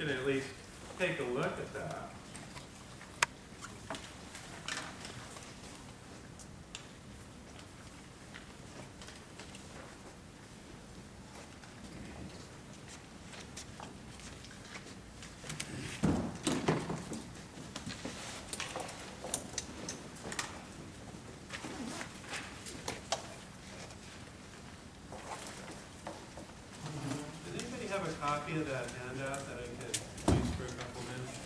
can at least take a look at that. Have a copy of that handout that I can use for a couple minutes?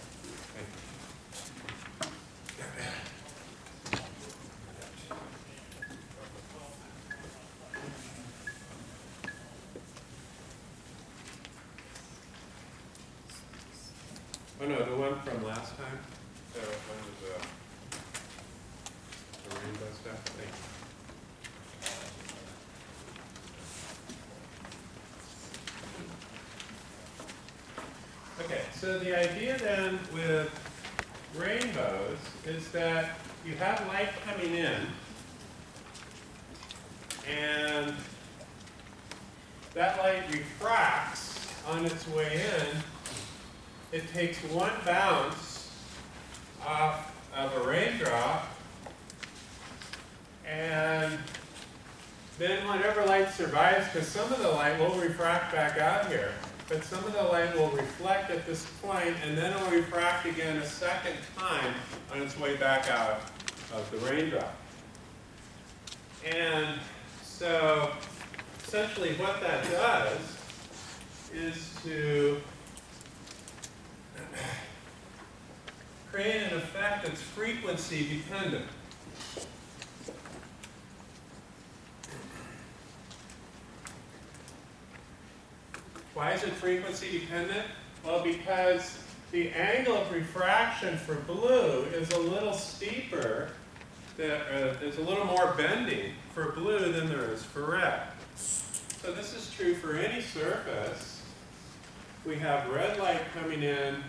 Oh no, the one from last time? The one with the rainbow stuff? Thank you. Okay, so the idea then with rainbows is that you have light coming in, and that light refracts on its way in. It takes one bounce off of a raindrop, and then whatever light survives, because some of the light will refract back out here, but some of the light will reflect at this point, and then it will refract again a second time on its way back out of the raindrop. And so essentially what that does is to create an effect that's frequency dependent. Why is it frequency dependent? Well, because the angle of refraction for blue is a little steeper, there's a little more bending for blue than there is for red. So this is true for any surface. We have red light coming in.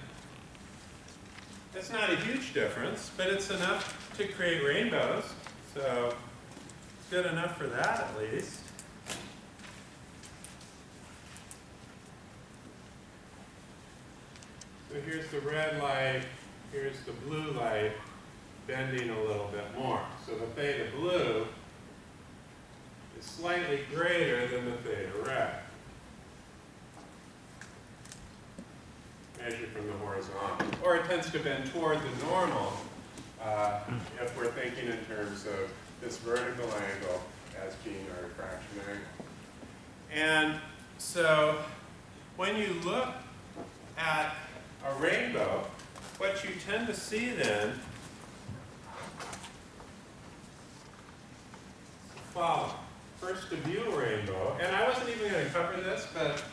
It's not a huge difference, but it's enough to create rainbows. So it's good enough for that at least. So here's the red light, here's the blue light, bending a little bit more. So the theta blue is slightly greater than the theta red, measured from the horizontal. Or it tends to bend toward the normal if we're thinking in terms of this vertical angle as being our refraction angle. And so when you look at a rainbow, what you tend to see then is the following. First, to view a rainbow, and I wasn't even going to cover this, but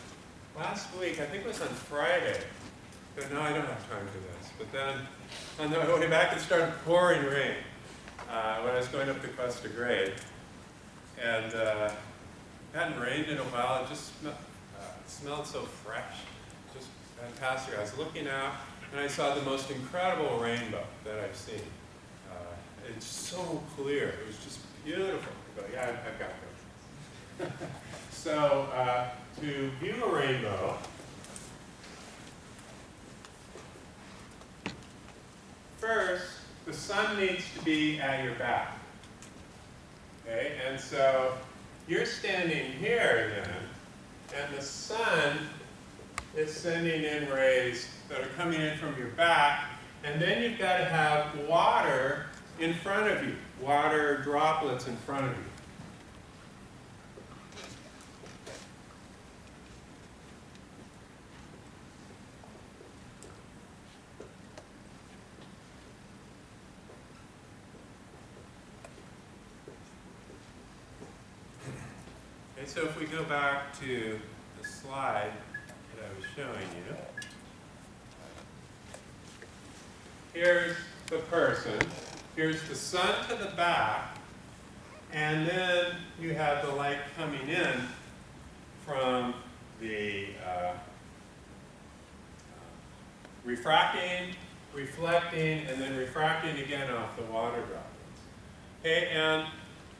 last week, I think it was on Friday, but no, I don't have time for this, but then on the way back it started pouring rain when I was going up the Cuesta grade, and it hadn't rained in a while. It just smelled so fresh. Fantastic. I was looking out and I saw the most incredible rainbow that I've seen. It's so clear. It was just beautiful. I go, yeah, I've got this. So to view a rainbow, first the sun needs to be at your back. Okay, and so you're standing here then, and the sun is sending in rays that are coming in from your back, and then you've got to have water in front of you, water droplets in front of you. Okay, so if we go back to the slide that I was showing you. Here's the person. Here's the sun to the back. And then you have the light coming in from the refracting, reflecting, and then refracting again off the water droplets. Okay, and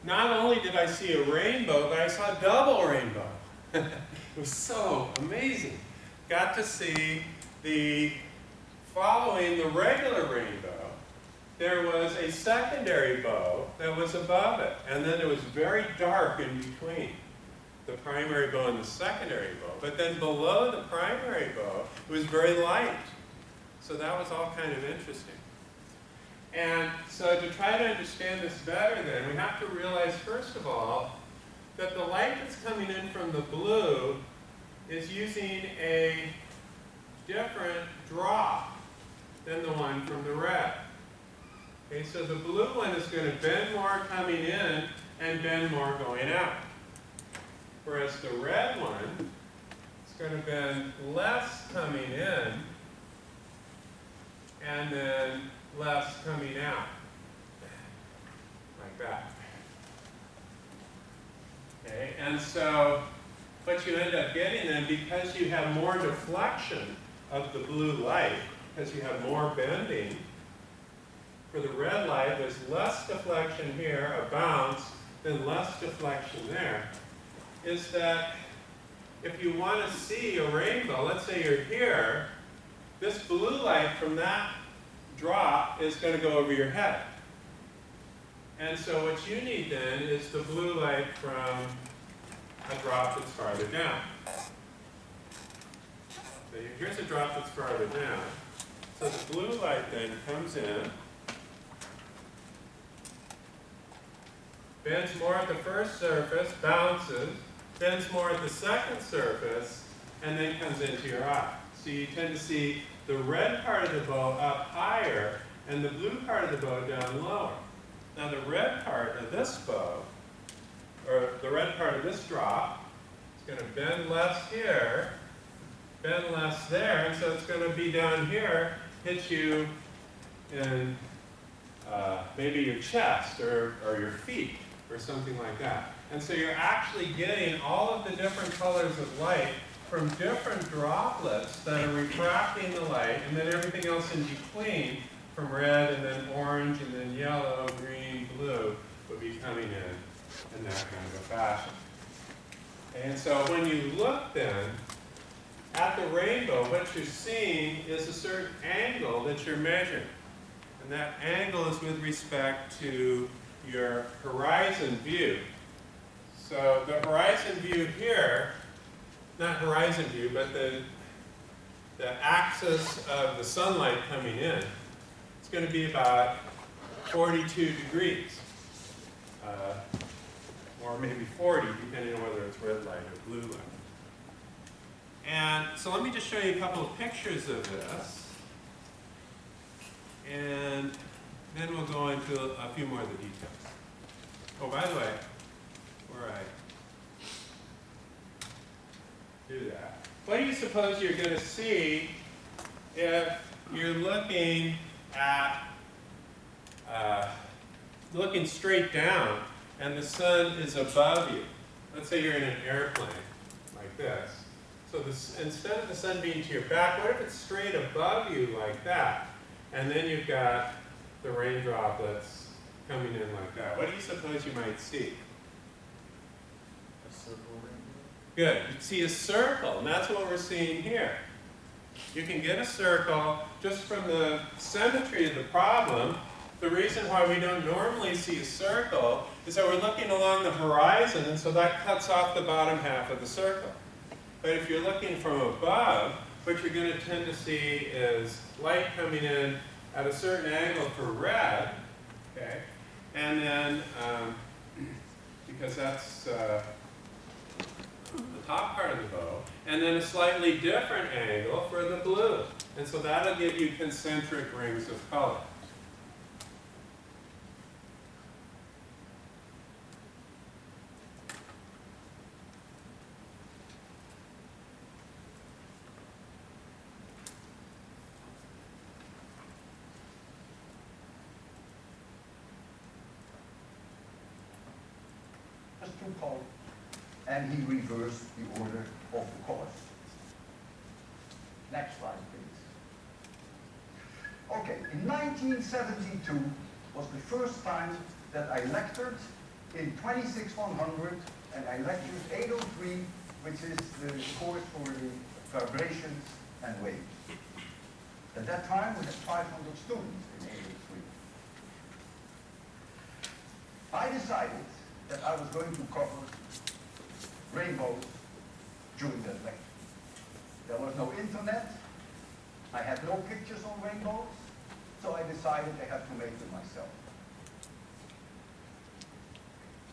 not only did I see a rainbow, but I saw a double rainbow. It was so amazing. Got to see following the regular rainbow, there was a secondary bow that was above it. And then it was very dark in between the primary bow and the secondary bow. But then below the primary bow, it was very light. So that was all kind of interesting. And so to try to understand this better then, we have to realize, first of all, that the light that's coming in from the blue is using a different drop than the one from the red. Okay, so the blue one is going to bend more coming in and bend more going out. Whereas the red one is going to bend less coming in and then less coming out. Like that. Okay, and so what you end up getting then, because you have more deflection of the blue light, because you have more bending, for the red light, there's less deflection here, a bounce, then less deflection there, is that if you want to see a rainbow, let's say you're here, this blue light from that drop is going to go over your head. And so what you need then is the blue light from a drop that's farther down. So here's a drop that's farther down. So the blue light then comes in, bends more at the first surface, bounces, bends more at the second surface, and then comes into your eye. So you tend to see the red part of the bow up higher and the blue part of the bow down lower. Now the red part of this bow, or the red part of this drop, is going to bend less here, bend less there, and so it's going to be down here, hit you in maybe your chest or your feet or something like that. And so you're actually getting all of the different colors of light from different droplets that are refracting the light, and then everything else in between, from red and then orange and then yellow, green, blue, would be coming in that kind of a fashion. And so when you look then at the rainbow, what you're seeing is a certain angle that you're measuring. And that angle is with respect to your horizon view. So the horizon view here, not horizon view, but the axis of the sunlight coming in, it's going to be about 42 degrees. Or maybe 40, depending on whether it's red light or blue light. And so let me just show you a couple of pictures of this. And then we'll go into a few more of the details. Oh, by the way, before I do that, what do you suppose you're going to see if you're looking at, looking straight down and the sun is above you? Let's say you're in an airplane like this. So this, instead of the sun being to your back, what if it's straight above you like that? And then you've got the rain droplets coming in like that. What do you suppose you might see? A circle rainbow. Good. You see a circle, and that's what we're seeing here. You can get a circle just from the symmetry of the problem. The reason why we don't normally see a circle is that we're looking along the horizon, and so that cuts off the bottom half of the circle. But if you're looking from above, what you're going to tend to see is light coming in at a certain angle for red, okay? And then, because that's the top part of the bow, and then a slightly different angle for the blue. And so that'll give you concentric rings of color. Called, and he reversed the order of the colors. Next slide, please. Okay, in 1972 was the first time that I lectured in 26100, and I lectured 803, which is the course for the vibrations and waves. At that time, we had 500 students in A3. I decided that I was going to cover rainbows during that lecture. There was no internet. I had no pictures on rainbows, so I decided I had to make them myself.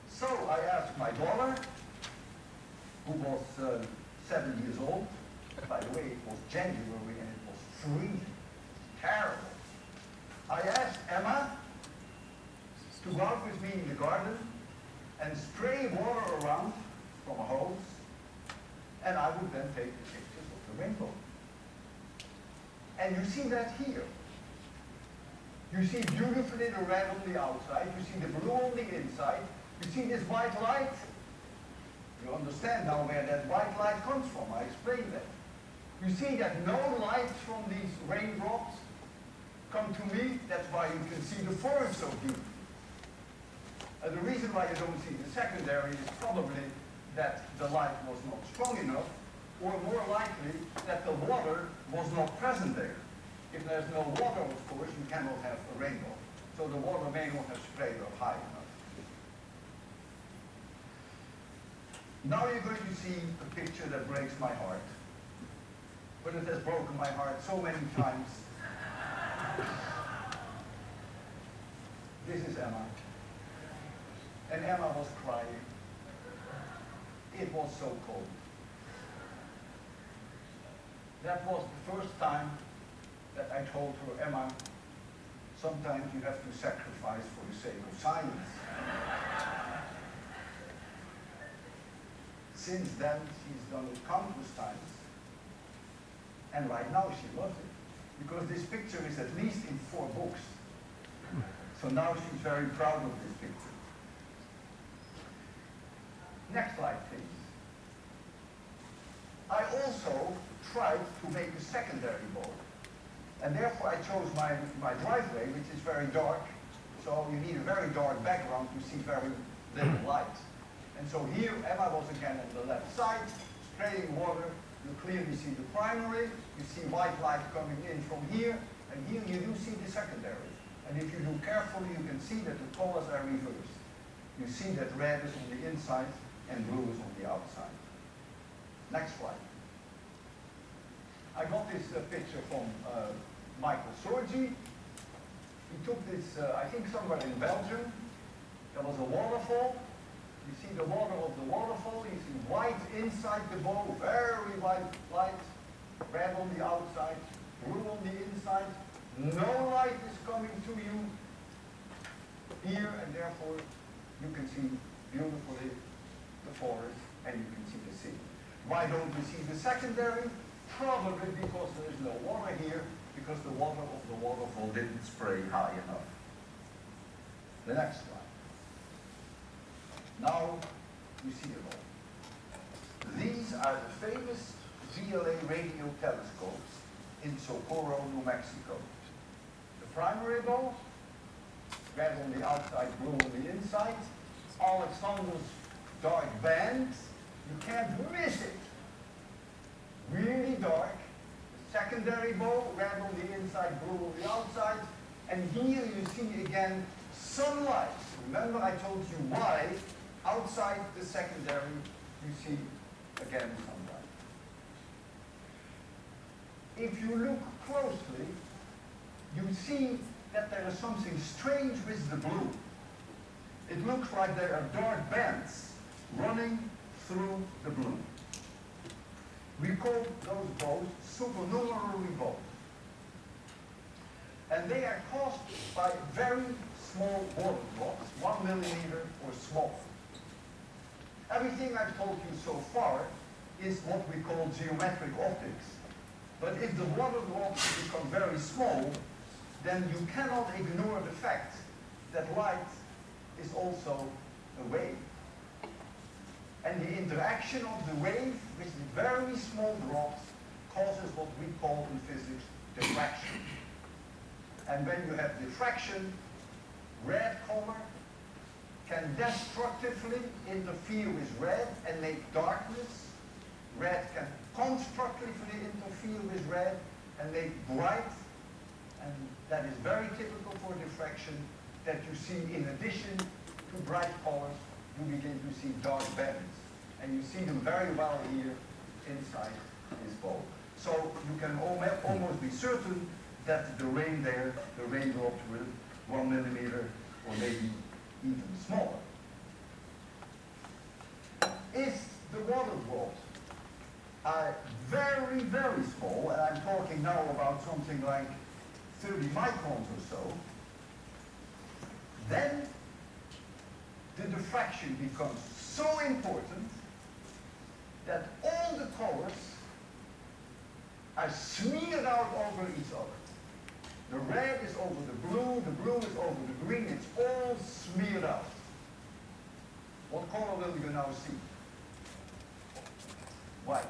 So I asked my daughter, who was 7 years old. By the way, it was January and it was freezing. Terrible. I asked Emma to go out with me in the garden and spray water around from a hose, and I would then take the pictures of the rainbow. And you see that here. You see beautifully the red on the outside, you see the blue on the inside, you see this white light. You understand now where that white light comes from. I explained that. You see that no light from these raindrops come to me. That's why you can see the forest so beautifully. The reason why you don't see the secondary is probably that the light was not strong enough, or more likely that the water was not present there. If there's no water, of course, you cannot have a rainbow. So the water may not have sprayed up high enough. Now you're going to see a picture that breaks my heart. But it has broken my heart so many times. This is Emma. And Emma was crying. It was so cold. That was the first time that I told her, Emma, sometimes you have to sacrifice for the sake of science. Since then, she's done it countless times. And right now she loves it. Because this picture is at least in 4 books. So now she's very proud of this picture. Next slide, please. I also tried to make a secondary bowl. And therefore I chose my driveway, which is very dark. So you need a very dark background to see very little light. And so here Emma was again on the left side, spraying water. You clearly see the primary. You see white light coming in from here. And here you do see the secondary. And if you do carefully, you can see that the colors are reversed. You see that red is on the inside and blue is on the outside. Next slide. I got this picture from Michael Sorgi. He took this, I think somewhere in Belgium. There was a waterfall. You see the water of the waterfall. You see white inside the bowl, very white light. Red on the outside, blue on the inside. No light is coming to you here, and therefore you can see beautifully the forest and you can see the sea. Why don't we see the secondary? Probably because there is no water here, because the water of the waterfall didn't spray high enough. The next slide. Now you see it all. These are the famous VLA radio telescopes in Socorro, New Mexico. The primary bowl, red on the outside, blue on the inside. Alexander's dark band, you can't miss it. Really dark. The secondary bowl, red on the inside, blue on the outside. And here you see again sunlight. Remember I told you why outside the secondary you see again sunlight. If you look closely, you see that there is something strange with the blue. It looks like there are dark bands running through the blue. We call those bows supernumerary bows. And they are caused by very small water drops, 1 millimeter or smaller. Everything I've told you so far is what we call geometric optics. But if the water drops become very small, then you cannot ignore the fact that light is also a wave. And the interaction of the wave with the very small drops causes what we call in physics diffraction. And when you have diffraction, red color can destructively interfere with red and make darkness. Red can constructively interfere with red and make bright and that is very typical for diffraction, that you see in addition to bright colors, you begin to see dark bands. And you see them very well here inside this bowl. So you can almost be certain that the rain there, the raindrops will 1 millimeter or maybe even smaller. If the water drops are very, very small, and I'm talking now about something like 30 microns or so, then the diffraction becomes so important that all the colors are smeared out over each other. The red is over the blue is over the green, it's all smeared out. What color will you now see? White.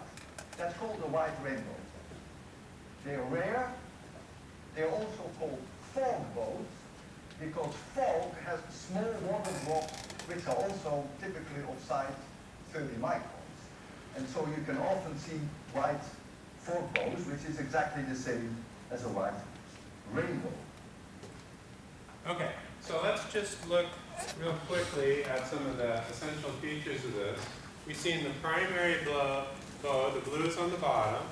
That's called the white rainbow. They're rare. They're also called fog bows because fog has small water drops which are also typically of size 30 microns. And so you can often see white fog bows, which is exactly the same as a white rainbow. Okay, so let's just look real quickly at some of the essential features of this. We've seen the primary bow, the blue is on the bottom,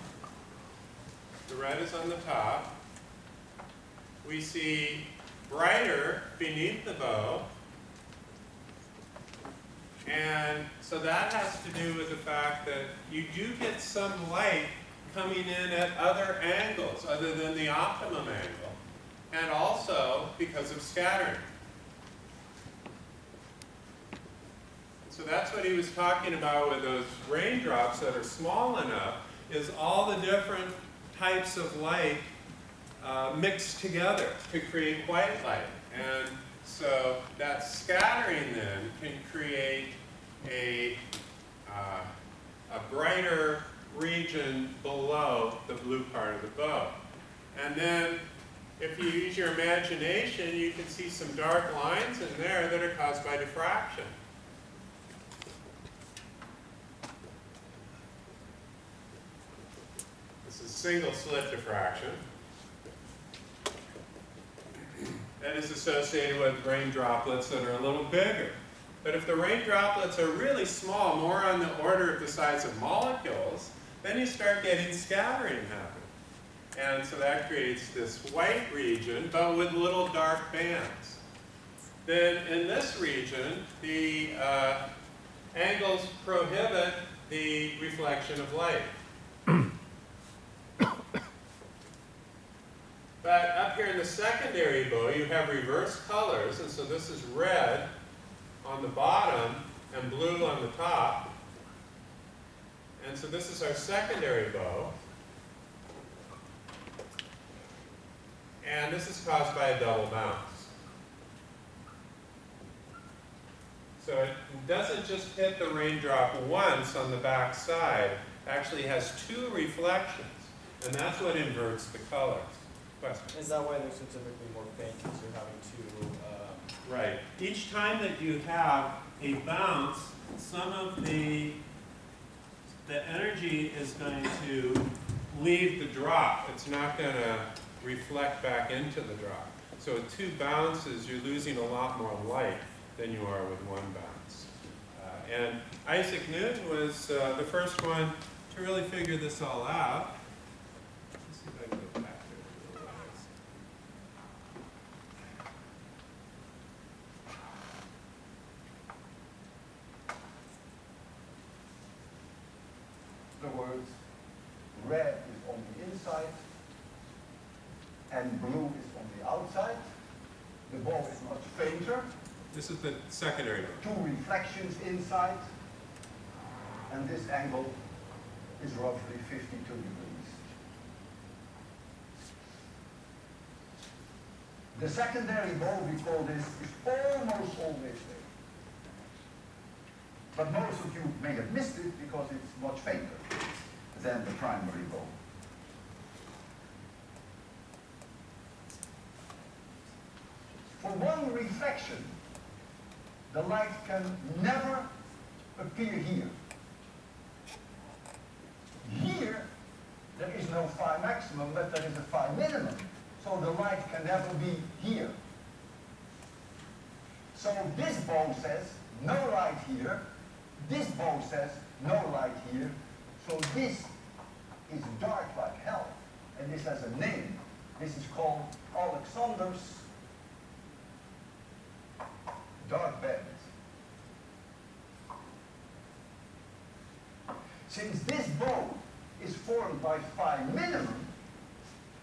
the red is on the top. We see brighter beneath the bow, and so that has to do with the fact that you do get some light coming in at other angles other than the optimum angle, and also because of scattering. So that's what he was talking about with those raindrops that are small enough, is all the different types of light mixed together to create white light. And so that scattering then can create a brighter region below the blue part of the bow. And then if you use your imagination, you can see some dark lines in there that are caused by diffraction. This is single slit diffraction. That is associated with rain droplets that are a little bigger. But if the rain droplets are really small, more on the order of the size of molecules, then you start getting scattering happening. And so that creates this white region, but with little dark bands. Then in this region, the angles prohibit the reflection of light. But up here in the secondary bow, you have reverse colors, and so this is red on the bottom and blue on the top. And so this is our secondary bow. And this is caused by a double bounce. So it doesn't just hit the raindrop once on the back side, it actually has two reflections, and that's what inverts the colors. Question. Is that why they're so typically more faint, because you're having to... Right. Each time that you have a bounce, some of the energy is going to leave the drop. It's not going to reflect back into the drop. So with two bounces, you're losing a lot more light than you are with one bounce. And Isaac Newton was the first one to really figure this all out. Let's see if I can go back there. The words red is on the inside and blue is on the outside. The ball is much fainter. This is the secondary one. Two reflections inside, and this angle is roughly 52 degrees. The secondary ball, we call this, is almost always there. But most of you may have missed it because it's much fainter than the primary ball. For one reflection, the light can never appear here. Here, there is no phi maximum, but there is a phi minimum. so the light can never be here. So this bow says no light here, this bow says no light here, so this is dark like hell, and this has a name. This is called Alexander's dark band. Since this bow is formed by phi minimum,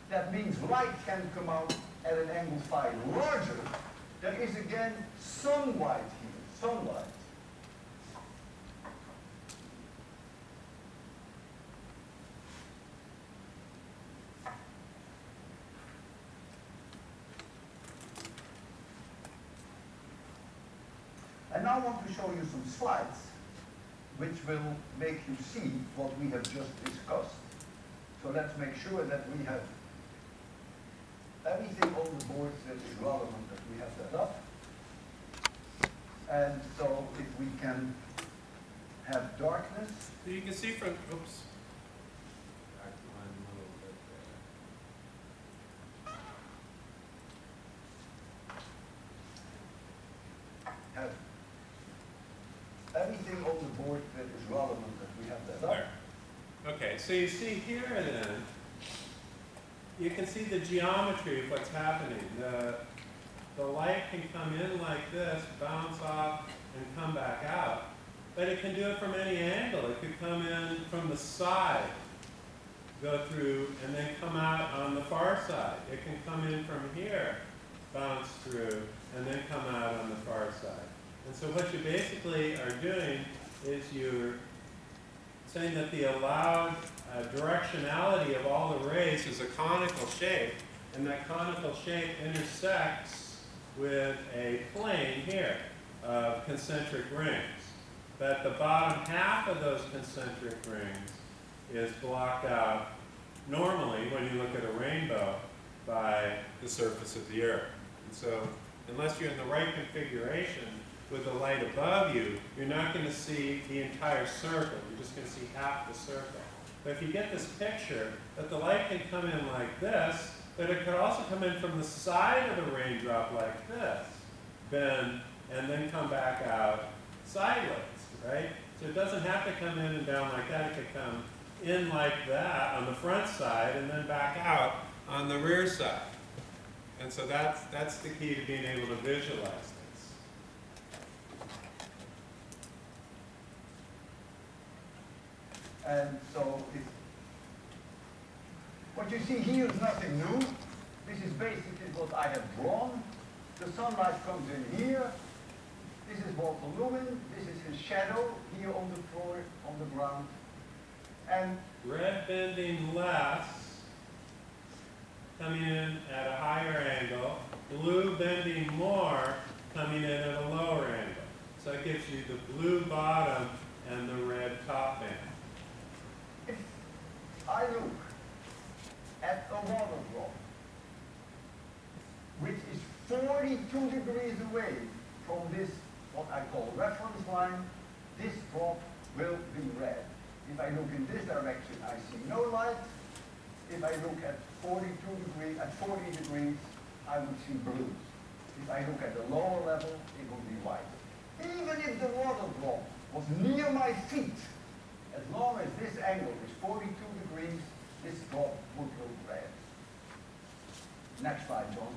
that means light can come out at an angle phi larger. There is again sunlight here, sunlight. And now I want to show you some slides which will make you see what we have just discussed. So let's make sure that we have everything on the board that is relevant, that we have that up. And so if we can have darkness. So you can see from, oops. Back one little bit there. Have everything on the board that is relevant, that we have that up. There. Okay, so you see here then, you can see the geometry of what's happening. The light can come in like this, bounce off, and come back out. But it can do it from any angle. It could come in from the side, go through, and then come out on the far side. It can come in from here, bounce through, and then come out on the far side. And so what you basically are doing is you're saying that the allowed directionality of all the rays is a conical shape, and that conical shape intersects with a plane here of concentric rings. That the bottom half of those concentric rings is blocked out normally when you look at a rainbow by the surface of the Earth. And so unless you're in the right configuration with the light above you, you're not going to see the entire circle. You're just going to see half the circle. But if you get this picture that the light can come in like this, but it could also come in from the side of the raindrop like this, bend, and then come back out sideways, right? So it doesn't have to come in and down like that. It could come in like that on the front side and then back out on the rear side. And so that's the key to being able to visualize this. And so what you see here is nothing new. This is basically what I have drawn. The sunlight comes in here. This is Walter Lewin. This is his shadow here on the floor, on the ground. And red bending less, coming in at a higher angle. Blue bending more, coming in at a lower angle. So it gives you the blue bottom and the red top band. if I look at a water drop, which is 42 degrees away from this, what I call reference line, this drop will be red. If I look in this direction, I see no light. If I look at 40 degrees, I would see blue. If I look at the lower level, it will be white. Even if the water drop was near my feet, as long as this angle is 42 degrees, this drop would look red. Next slide, John.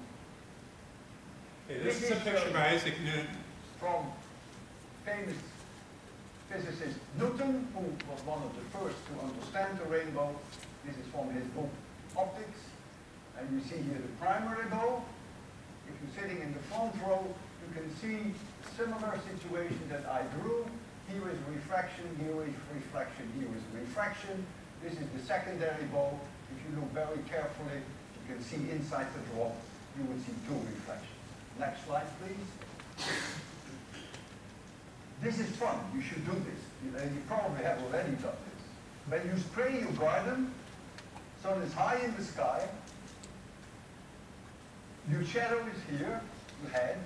Okay, this is a picture by Isaac Newton. From famous physicist Newton, who was one of the first to understand the rainbow. This is from his book, Optics. And you see here the primary bow. If you're sitting in the front row, you can see a similar situation that I drew. Here is refraction, here is reflection, here is refraction. This is the secondary bow. If you look very carefully, you can see inside the drop, you would see two reflections. Next slide, please. This is fun. You should do this. You probably have already done this. When you spray your garden, sun is high in the sky, your shadow is here, your head.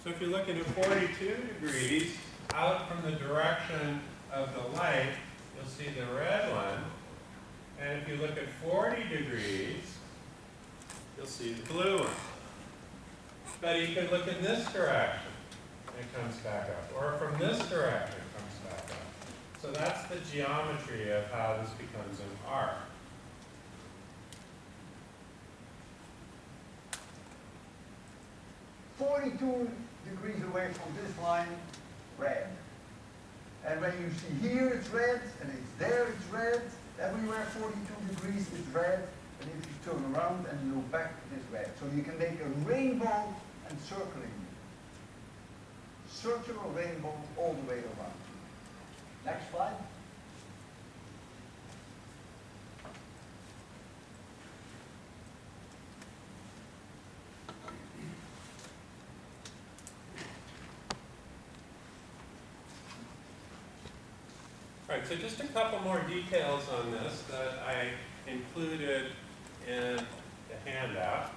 So if you're looking at 42 degrees out from the direction of the light, you'll see the red one. And if you look at 40 degrees, you'll see the blue one. But you could look in this direction, and it comes back up. Or from this direction, it comes back up. So that's the geometry of how this becomes an arc. "42 degrees away from this line, red. And when you see here it's red, and it's there it's red, everywhere 42 degrees is red, and if you turn around and you go back, it is red. So you can make a rainbow and circling. Circular rainbow all the way around. Next slide. All right, so just a couple more details on this that I included in the handout.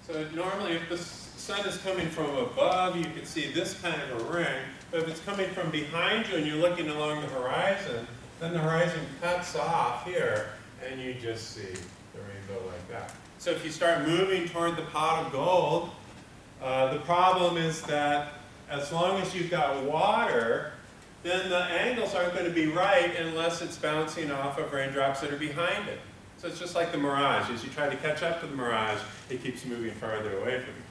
So normally if the sun is coming from above, you can see this kind of a ring, but if it's coming from behind you and you're looking along the horizon, then the horizon cuts off here and you just see the rainbow like that. So if you start moving toward the pot of gold, the problem is that as long as you've got water, then the angles aren't going to be right unless it's bouncing off of raindrops that are behind it. So it's just like the mirage. As you try to catch up to the mirage, it keeps moving farther away from you.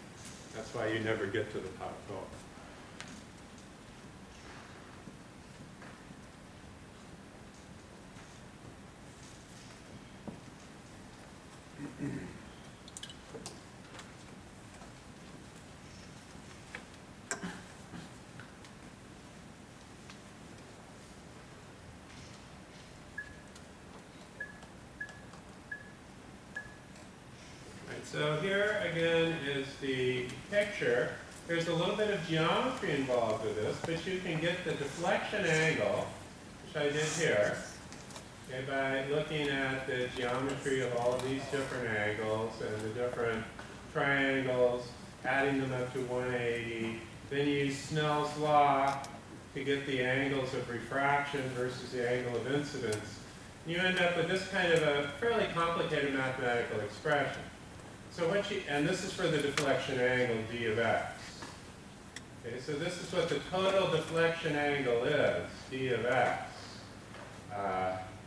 That's why you never get to the pot of gold. So here again is the picture. There's a little bit of geometry involved with this, but you can get the deflection angle, which I did here, okay, by looking at the geometry of all of these different angles and the different triangles, adding them up to 180. Then you use Snell's law to get the angles of refraction versus the angle of incidence. You end up with this kind of a fairly complicated mathematical expression. So and this is for the deflection angle d of x. Okay, so this is what the total deflection angle is, d of x,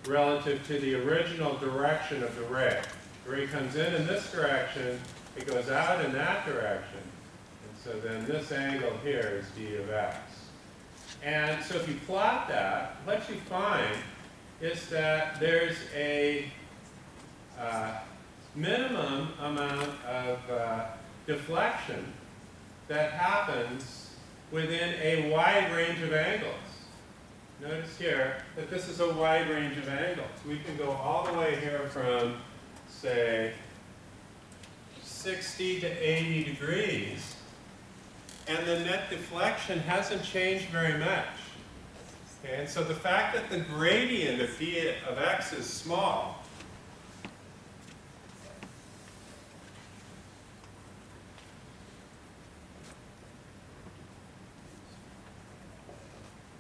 relative to the original direction of the ray. The ray comes in this direction, it goes out in that direction, and so then this angle here is d of x. And so if you plot that, what you find is that there's a minimum amount of deflection that happens within a wide range of angles. Notice here that this is a wide range of angles. We can go all the way here from, say, 60 to 80 degrees, and the net deflection hasn't changed very much. Okay, and so the fact that the gradient of d of x is small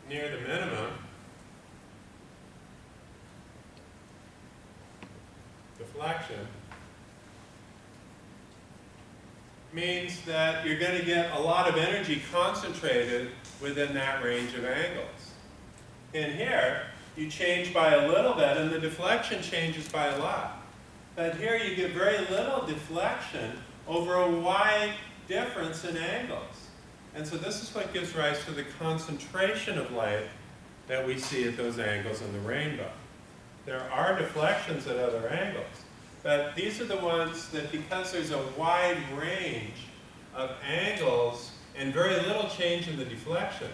near the minimum deflection means that you're going to get a lot of energy concentrated within that range of angles. In here, you change by a little bit and the deflection changes by a lot. But here you get very little deflection over a wide difference in angles. And so this is what gives rise to the concentration of light that we see at those angles in the rainbow. There are deflections at other angles, but these are the ones that, because there's a wide range of angles and very little change in the deflection,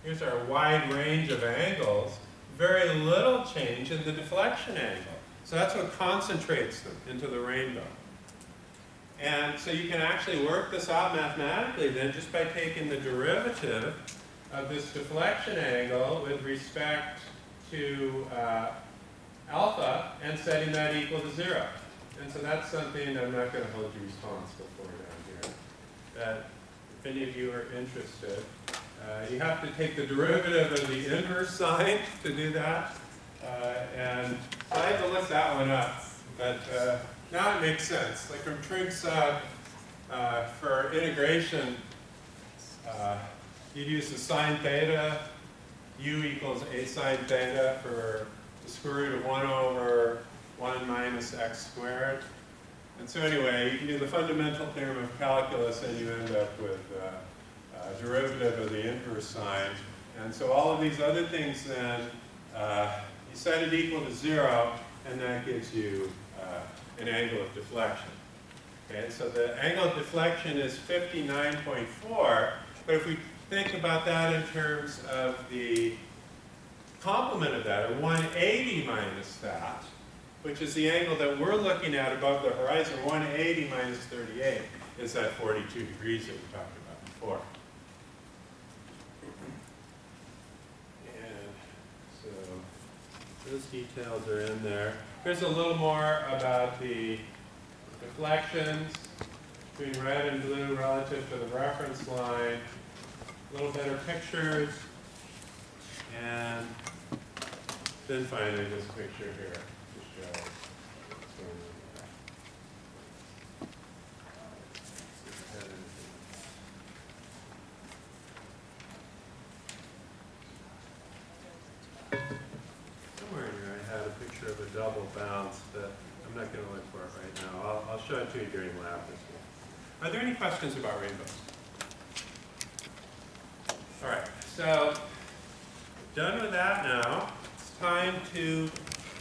here's our wide range of angles, very little change in the deflection angle. So that's what concentrates them into the rainbow. And so you can actually work this out mathematically then just by taking the derivative of this deflection angle with respect to alpha and setting that equal to 0. And so that's something I'm not going to hold you responsible for down here. That if any of you are interested, you have to take the derivative of the inverse sign to do that. And so I had to look that one up, but now it makes sense. Like from Trigg's for integration, you'd use the sine theta, u equals a sine theta for the square root of 1 over 1 minus x squared. And so anyway, you can do the fundamental theorem of calculus and you end up with a derivative of the inverse sign. And so all of these other things then, you set it equal to 0, and that gives you an angle of deflection. Okay, so the angle of deflection is 59.4, but if we think about that in terms of the complement of that, or 180 minus that, which is the angle that we're looking at above the horizon, 180 minus 38 is that 42 degrees that we talked about before. And so those details are in there. Here's a little more about the deflections between red and blue relative to the reference line. A little better pictures. And then finally this picture here to show what's going on there. Somewhere in here I had a picture of a double bounce, but I'm not going to look for it right now. I'll show it to you during lab this week. Are there any questions about rainbows? All right, so done with that now. It's time to